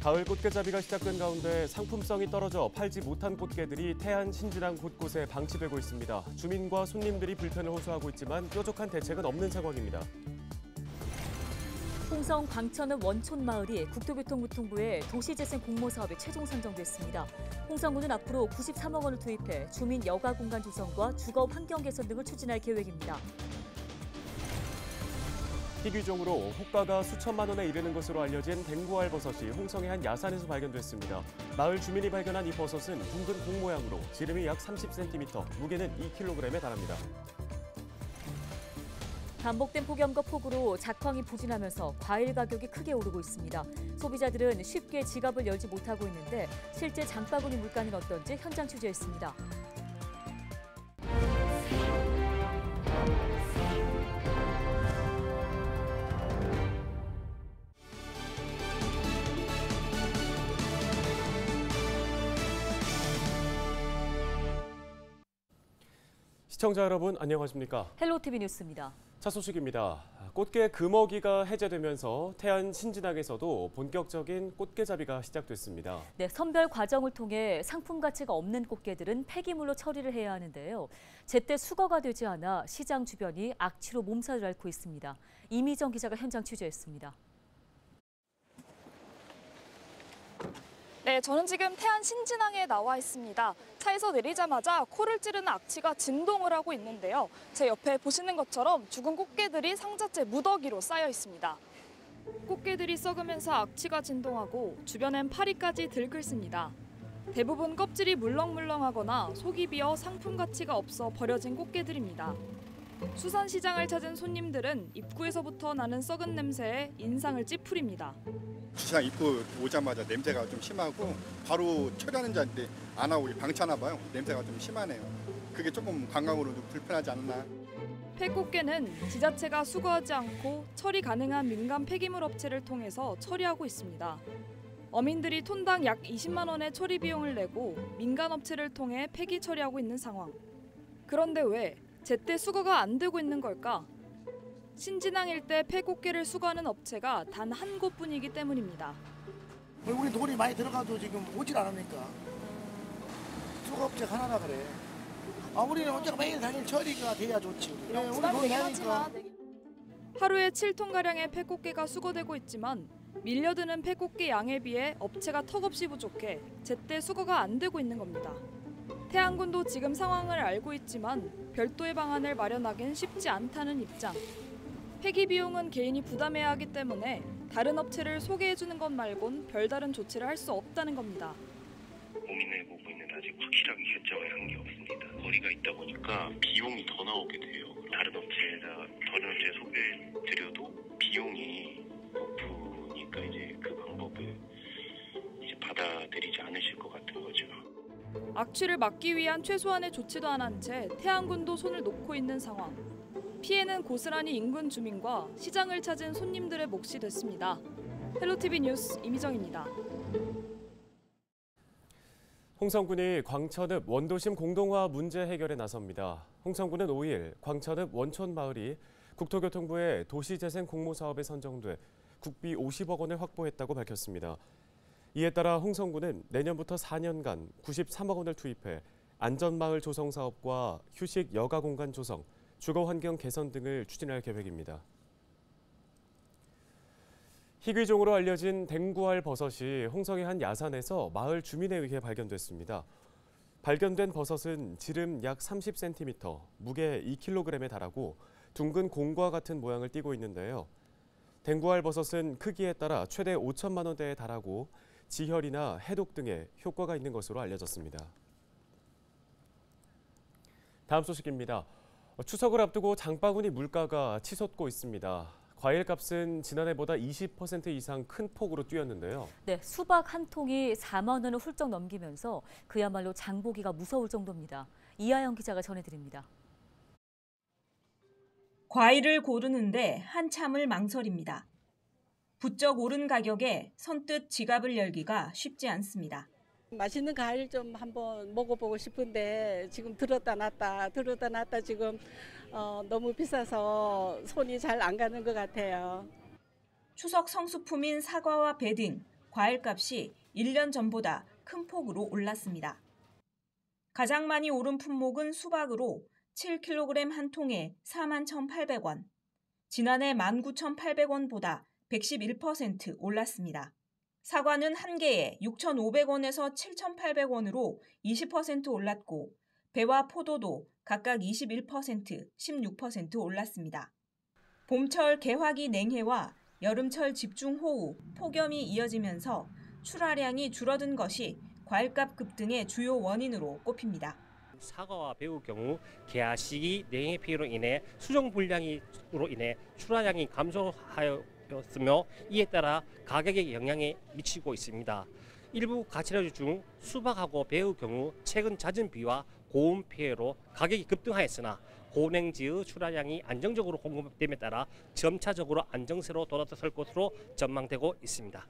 가을 꽃게잡이가 시작된 가운데 상품성이 떨어져 팔지 못한 꽃게들이 태안, 신진항 곳곳에 방치되고 있습니다. 주민과 손님들이 불편을 호소하고 있지만 뾰족한 대책은 없는 상황입니다. 홍성 광천읍 원촌마을이 국토교통부의 도시재생 공모사업에 최종 선정됐습니다. 홍성군은 앞으로 93억 원을 투입해 주민 여가 공간 조성과 주거 환경 개선 등을 추진할 계획입니다. 희귀종으로 호가가 수천만 원에 이르는 것으로 알려진 댕구알 버섯이 홍성의 한 야산에서 발견됐습니다. 마을 주민이 발견한 이 버섯은 둥근 공 모양으로 지름이 약 30cm, 무게는 2kg에 달합니다. 반복된 폭염과 폭우로 작황이 부진하면서 과일 가격이 크게 오르고 있습니다. 소비자들은 쉽게 지갑을 열지 못하고 있는데 실제 장바구니 물가는 어떤지 현장 취재했습니다. 시청자 여러분 안녕하십니까? 헬로티비 뉴스입니다. 첫 소식입니다. 꽃게 금어기가 해제되면서 태안 신진항에서도 본격적인 꽃게잡이가 시작됐습니다. 네, 선별 과정을 통해 상품 가치가 없는 꽃게들은 폐기물로 처리를 해야 하는데요. 제때 수거가 되지 않아 시장 주변이 악취로 몸살을 앓고 있습니다. 이미정 기자가 현장 취재했습니다. 네, 저는 지금 태안 신진항에 나와 있습니다. 차에서 내리자마자 코를 찌르는 악취가 진동을 하고 있는데요. 제 옆에 보시는 것처럼 죽은 꽃게들이 상자째 무더기로 쌓여 있습니다. 꽃게들이 썩으면서 악취가 진동하고 주변엔 파리까지 들끓습니다. 대부분 껍질이 물렁물렁하거나 속이 비어 상품 가치가 없어 버려진 꽃게들입니다. 수산시장을 찾은 손님들은 입구에서부터 나는 썩은 냄새에 인상을 찌푸립니다. 시장 입구 오자마자 냄새가 좀 심하고 바로 처리하는 자한테 안 하고 방치하나 봐요. 냄새가 좀 심하네요. 그게 조금 관광으로도 불편하지 않나. 폐꽃게는 지자체가 수거하지 않고 처리 가능한 민간 폐기물 업체를 통해서 처리하고 있습니다. 어민들이 톤당 약 20만 원의 처리 비용을 내고 민간 업체를 통해 폐기 처리하고 있는 상황. 그런데 왜 제때 수거가 안 되고 있는 걸까? 신진항 일대 폐꽃게를 수거하는 업체가 단 한 곳뿐이기 때문입니다. 우리 돈이 많이 들어가도 지금 오질 않으니까 수거업체 하나라 그래. 우리는 언제가 매일 당일 처리가 돼야 좋지. 우리 돈이 나니까. 하루에 7톤가량의 폐꽃게가 수거되고 있지만 밀려드는 폐꽃게 양에 비해 업체가 턱없이 부족해 제때 수거가 안 되고 있는 겁니다. 태안군도 지금 상황을 알고 있지만 별도의 방안을 마련하긴 쉽지 않다는 입장. 폐기 비용은 개인이 부담해야 하기 때문에 다른 업체를 소개해주는 것 말곤 별다른 조치를 할 수 없다는 겁니다. 고민해 보고 있는 아직 확실하게 결정을 한 게 없습니다. 거리가 있다 보니까 비용이 더 나오게 돼요. 다른 업체 소개해드려도 비용이 높으니까 이제 그 방법을 이제 받아들이지 않으실 것 같은 거죠. 악취를 막기 위한 최소한의 조치도 안 한 채 태안군도 손을 놓고 있는 상황. 피해는 고스란히 인근 주민과 시장을 찾은 손님들의 몫이 됐습니다. 헬로티비 뉴스 이미정입니다. 홍성군이 광천읍 원도심 공동화 문제 해결에 나섭니다. 홍성군은 5일 광천읍 원촌마을이 국토교통부의 도시재생 공모사업에 선정돼 국비 50억 원을 확보했다고 밝혔습니다. 이에 따라 홍성군은 내년부터 4년간 93억 원을 투입해 안전마을 조성 사업과 휴식 여가 공간 조성, 주거 환경 개선 등을 추진할 계획입니다. 희귀종으로 알려진 댕구알 버섯이 홍성의 한 야산에서 마을 주민에 의해 발견됐습니다. 발견된 버섯은 지름 약 30cm, 무게 2kg에 달하고 둥근 공과 같은 모양을 띠고 있는데요. 댕구알 버섯은 크기에 따라 최대 5천만 원대에 달하고 지혈이나 해독 등의 효과가 있는 것으로 알려졌습니다. 다음 소식입니다. 추석을 앞두고 장바구니 물가가 치솟고 있습니다. 과일값은 지난해보다 20% 이상 큰 폭으로 뛰었는데요. 네, 수박 한 통이 4만 원을 훌쩍 넘기면서 그야말로 장보기가 무서울 정도입니다. 이하영 기자가 전해드립니다. 과일을 고르는데 한참을 망설입니다. 부쩍 오른 가격에 선뜻 지갑을 열기가 쉽지 않습니다. 맛있는 과일 좀 한번 먹어보고 싶은데 지금 들었다 놨다 지금 너무 비싸서 손이 잘 안 가는 것 같아요. 추석 성수품인 사과와 배 등 과일값이 1년 전보다 큰 폭으로 올랐습니다. 가장 많이 오른 품목은 수박으로 7kg 한 통에 41,800원, 지난해 19,800원보다 111% 올랐습니다. 사과는 한 개에 6,500원에서 7,800원으로 20% 올랐고 배와 포도도 각각 21%, 16% 올랐습니다. 봄철 개화기 냉해와 여름철 집중호우, 폭염이 이어지면서 출하량이 줄어든 것이 과일값 급등의 주요 원인으로 꼽힙니다. 사과와 배의 경우 개화 시기 냉해 피해로 인해 수정 불량으로 인해 출하량이 감소하였으며 이에 따라 가격에 영향이 미치고 있습니다. 일부 가치류 중 수박하고 배의 경우 최근 잦은 비와 고온 피해로 가격이 급등하였으나 고냉지의 출하량이 안정적으로 공급됨에 따라 점차적으로 안정세로 돌아설 것으로 전망되고 있습니다.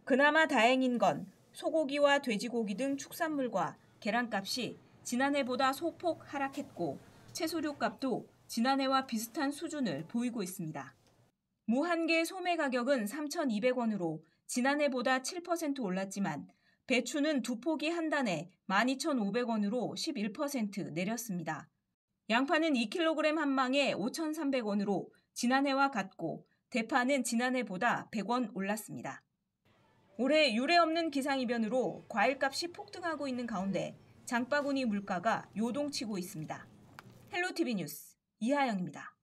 그나마 다행인 건 소고기와 돼지고기 등 축산물과 계란값이 지난해보다 소폭 하락했고 채소류값도 지난해와 비슷한 수준을 보이고 있습니다. 무 한 개 소매 가격은 3,200원으로 지난해보다 7% 올랐지만 배추는 두 포기 한 단에 12,500원으로 11% 내렸습니다. 양파는 2kg 한 망에 5,300원으로 지난해와 같고 대파는 지난해보다 100원 올랐습니다. 올해 유례없는 기상이변으로 과일값이 폭등하고 있는 가운데 장바구니 물가가 요동치고 있습니다. 헬로티비 뉴스 이하영입니다.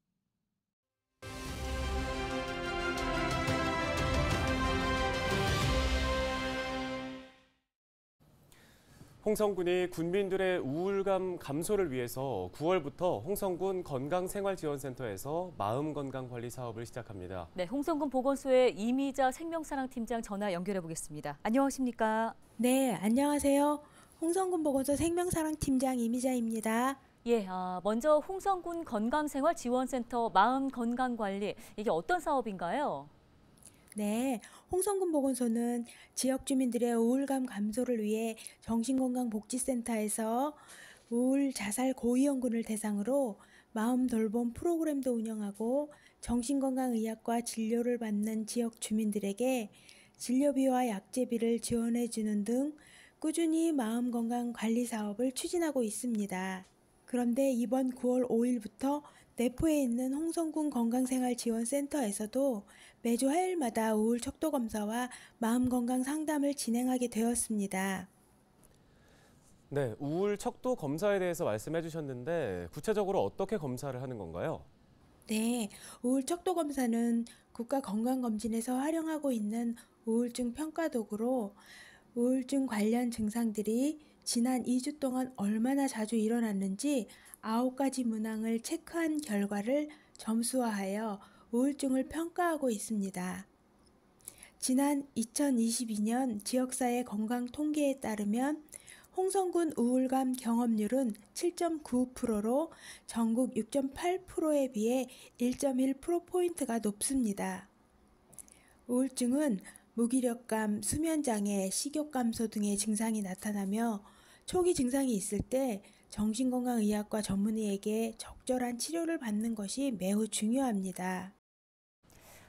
홍성군이 군민들의 우울감 감소를 위해서 9월부터 홍성군 건강생활지원센터에서 마음건강관리 사업을 시작합니다. 네, 홍성군 보건소의 이미자 생명사랑팀장 전화 연결해 보겠습니다. 안녕하십니까? 네, 안녕하세요. 홍성군 보건소 생명사랑팀장 이미자입니다. 예, 먼저 홍성군 건강생활지원센터 마음건강관리, 이게 어떤 사업인가요? 네, 홍성군 보건소는 지역 주민들의 우울감 감소를 위해 정신건강복지센터에서 우울 자살 고위험군을 대상으로 마음 돌봄 프로그램도 운영하고 정신건강의학과 진료를 받는 지역 주민들에게 진료비와 약제비를 지원해주는 등 꾸준히 마음건강 관리 사업을 추진하고 있습니다. 그런데 이번 9월 5일부터 내포에 있는 홍성군 건강생활지원센터에서도 매주 화요일마다 우울 척도 검사와 마음건강 상담을 진행하게 되었습니다. 네, 우울 척도 검사에 대해서 말씀해 주셨는데 구체적으로 어떻게 검사를 하는 건가요? 네, 우울 척도 검사는 국가건강검진에서 활용하고 있는 우울증 평가 도구로 우울증 관련 증상들이 지난 2주 동안 얼마나 자주 일어났는지 9가지 문항을 체크한 결과를 점수화하여 우울증을 평가하고 있습니다. 지난 2022년 지역사회 건강 통계에 따르면 홍성군 우울감 경험률은 7.9%로 전국 6.8%에 비해 1.1%포인트가 높습니다. 우울증은 무기력감, 수면장애, 식욕 감소 등의 증상이 나타나며 초기 증상이 있을 때 정신건강의학과 전문의에게 적절한 치료를 받는 것이 매우 중요합니다.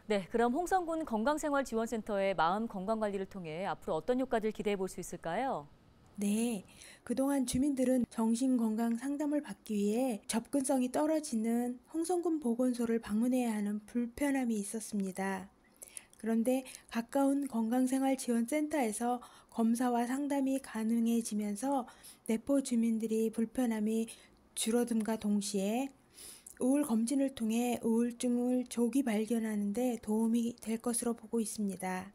네, 그럼 홍성군 건강생활지원센터의 마음 건강관리를 통해 앞으로 어떤 효과를 기대해 볼 수 있을까요? 네, 그동안 주민들은 정신건강 상담을 받기 위해 접근성이 떨어지는 홍성군 보건소를 방문해야 하는 불편함이 있었습니다. 그런데 가까운 건강생활지원센터에서 검사와 상담이 가능해지면서 내포 주민들이 불편함이 줄어듦과 동시에 우울 검진을 통해 우울증을 조기 발견하는 데 도움이 될 것으로 보고 있습니다.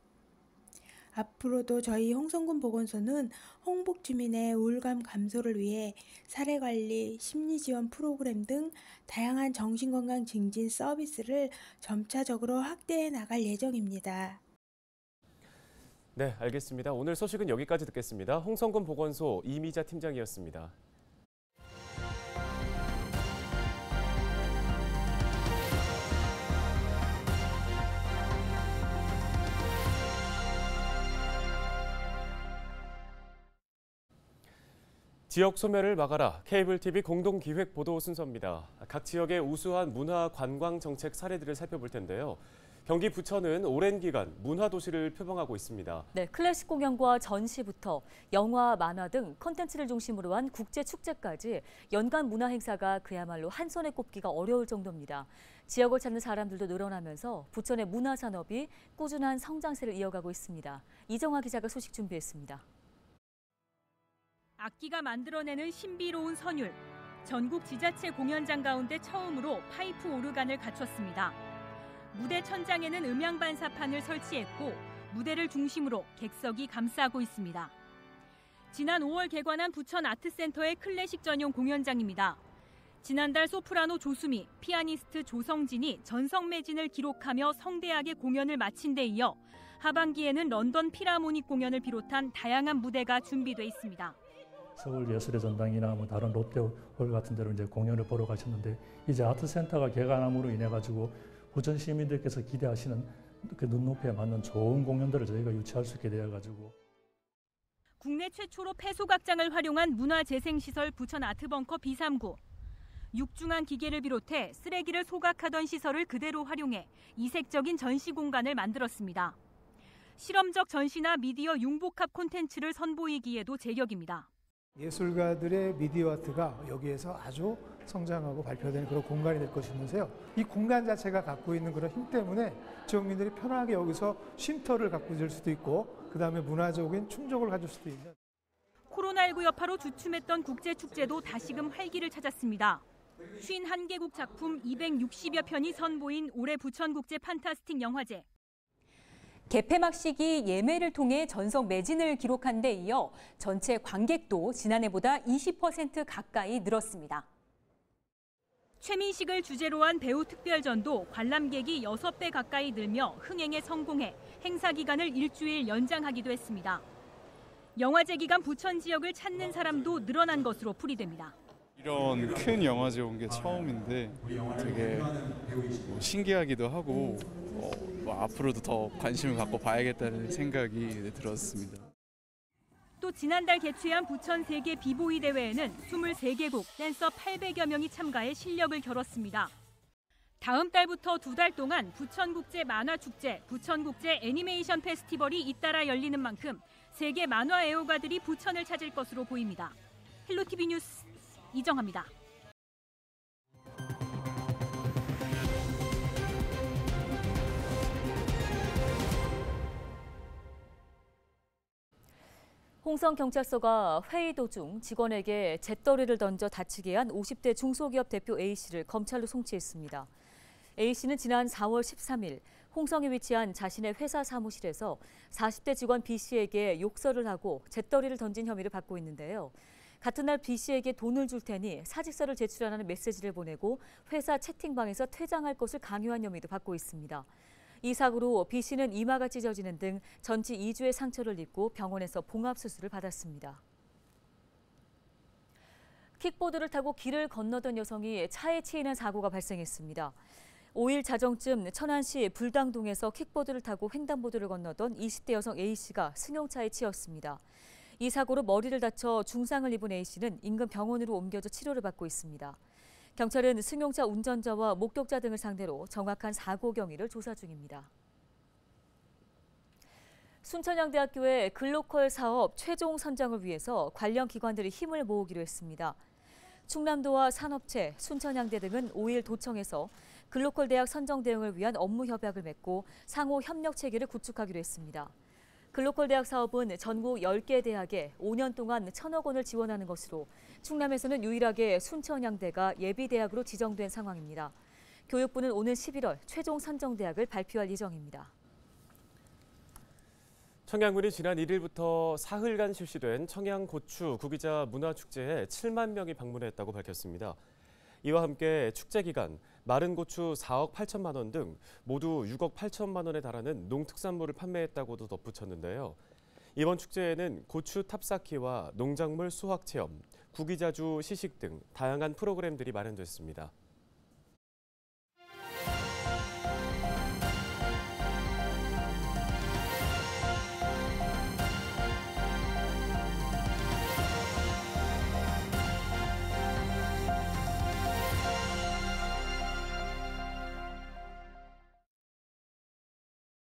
앞으로도 저희 홍성군 보건소는 홍북 주민의 우울감 감소를 위해 사례관리, 심리지원 프로그램 등 다양한 정신건강 증진 서비스를 점차적으로 확대해 나갈 예정입니다. 네, 알겠습니다. 오늘 소식은 여기까지 듣겠습니다. 홍성군 보건소 이미자 팀장이었습니다. 지역 소멸을 막아라. 케이블 TV 공동 기획 보도 순서입니다. 각 지역의 우수한 문화 관광 정책 사례들을 살펴볼 텐데요. 경기 부천은 오랜 기간 문화도시를 표방하고 있습니다. 네, 클래식 공연과 전시부터 영화, 만화 등 콘텐츠를 중심으로 한 국제축제까지 연간 문화 행사가 그야말로 한 손에 꼽기가 어려울 정도입니다. 지역을 찾는 사람들도 늘어나면서 부천의 문화 산업이 꾸준한 성장세를 이어가고 있습니다. 이정화 기자가 소식 준비했습니다. 악기가 만들어내는 신비로운 선율. 전국 지자체 공연장 가운데 처음으로 파이프 오르간을 갖췄습니다. 무대 천장에는 음향 반사판을 설치했고 무대를 중심으로 객석이 감싸고 있습니다. 지난 5월 개관한 부천 아트센터의 클래식 전용 공연장입니다. 지난달 소프라노 조수미, 피아니스트 조성진이 전성 매진을 기록하며 성대하게 공연을 마친 데 이어 하반기에는 런던 필하모닉 공연을 비롯한 다양한 무대가 준비돼 있습니다. 서울 예술의 전당이나 다른 롯데홀 같은 데로 이제 공연을 보러 가셨는데 이제 아트센터가 개관함으로 인해 가지고 부천 시민들께서 기대하시는 그 눈높이에 맞는 좋은 공연들을 저희가 유치할 수 있게 되어 가지고 국내 최초로 폐소각장을 활용한 문화재생시설 부천 아트벙커 B3구. 육중한 기계를 비롯해 쓰레기를 소각하던 시설을 그대로 활용해 이색적인 전시 공간을 만들었습니다. 실험적 전시나 미디어 융복합 콘텐츠를 선보이기에도 제격입니다. 예술가들의 미디어 아트가 여기에서 아주 성장하고 발표되는 그런 공간이 될 것이면서요. 이 공간 자체가 갖고 있는 그런 힘 때문에 지역민들이 편하게 여기서 쉼터를 갖고 있을 수도 있고 그다음에 문화적인 충족을 가질 수도 있는. 코로나19 여파로 주춤했던 국제축제도 다시금 활기를 찾았습니다. 51개국 작품 260여 편이 선보인 올해 부천국제 판타스틱 영화제. 개폐막 시기 예매를 통해 전성 매진을 기록한 데 이어 전체 관객도 지난해보다 20% 가까이 늘었습니다. 최민식을 주제로 한 배우 특별전도 관람객이 6배 가까이 늘며 흥행에 성공해 행사 기간을 일주일 연장하기도 했습니다. 영화제 기간 부천 지역을 찾는 사람도 늘어난 것으로 풀이됩니다. 이런 큰 영화제 온 게 처음인데 되게 신기하기도 하고 앞으로도 더 관심을 갖고 봐야겠다는 생각이 들었습니다. 또 지난달 개최한 부천 세계 비보이 대회에는 23개국 댄서 800여 명이 참가해 실력을 겨뤘습니다. 다음 달부터 2달 동안 부천국제 만화축제, 부천국제 애니메이션 페스티벌이 잇따라 열리는 만큼 세계 만화 애호가들이 부천을 찾을 것으로 보입니다. 헬로티비 뉴스 이정화입니다. 홍성경찰서가 회의 도중 직원에게 잿더리를 던져 다치게 한 50대 중소기업 대표 A씨를 검찰로 송치했습니다. A씨는 지난 4월 13일 홍성에 위치한 자신의 회사 사무실에서 40대 직원 B씨에게 욕설을 하고 잿더리를 던진 혐의를 받고 있는데요. 같은 날 B씨에게 돈을 줄 테니 사직서를 제출하라는 메시지를 보내고 회사 채팅방에서 퇴장할 것을 강요한 혐의도 받고 있습니다. 이 사고로 B씨는 이마가 찢어지는 등 전치 2주의 상처를 입고 병원에서 봉합수술을 받았습니다. 킥보드를 타고 길을 건너던 여성이 차에 치이는 사고가 발생했습니다. 5일 자정쯤 천안시 불당동에서 킥보드를 타고 횡단보도를 건너던 20대 여성 A씨가 승용차에 치였습니다. 이 사고로 머리를 다쳐 중상을 입은 A씨는 인근 병원으로 옮겨져 치료를 받고 있습니다. 경찰은 승용차 운전자와 목격자 등을 상대로 정확한 사고 경위를 조사 중입니다. 순천향대학교의 글로컬 사업 최종 선정을 위해서 관련 기관들이 힘을 모으기로 했습니다. 충남도와 산업체, 순천향대 등은 5일 도청에서 글로컬 대학 선정 대응을 위한 업무 협약을 맺고 상호 협력 체계를 구축하기로 했습니다. 글로컬 대학 사업은 전국 10개 대학에 5년 동안 1,000억 원을 지원하는 것으로 충남에서는 유일하게 순천향대가 예비대학으로 지정된 상황입니다. 교육부는 오는 11월 최종 선정 대학을 발표할 예정입니다. 청양군이 지난 1일부터 사흘간 실시된 청양고추 구기자 문화축제에 7만 명이 방문했다고 밝혔습니다. 이와 함께 축제 기간 마른 고추 4억 8천만 원 등 모두 6억 8천만 원에 달하는 농특산물을 판매했다고도 덧붙였는데요. 이번 축제에는 고추 탑쌓기와 농작물 수확 체험, 구기자주 시식 등 다양한 프로그램들이 마련됐습니다.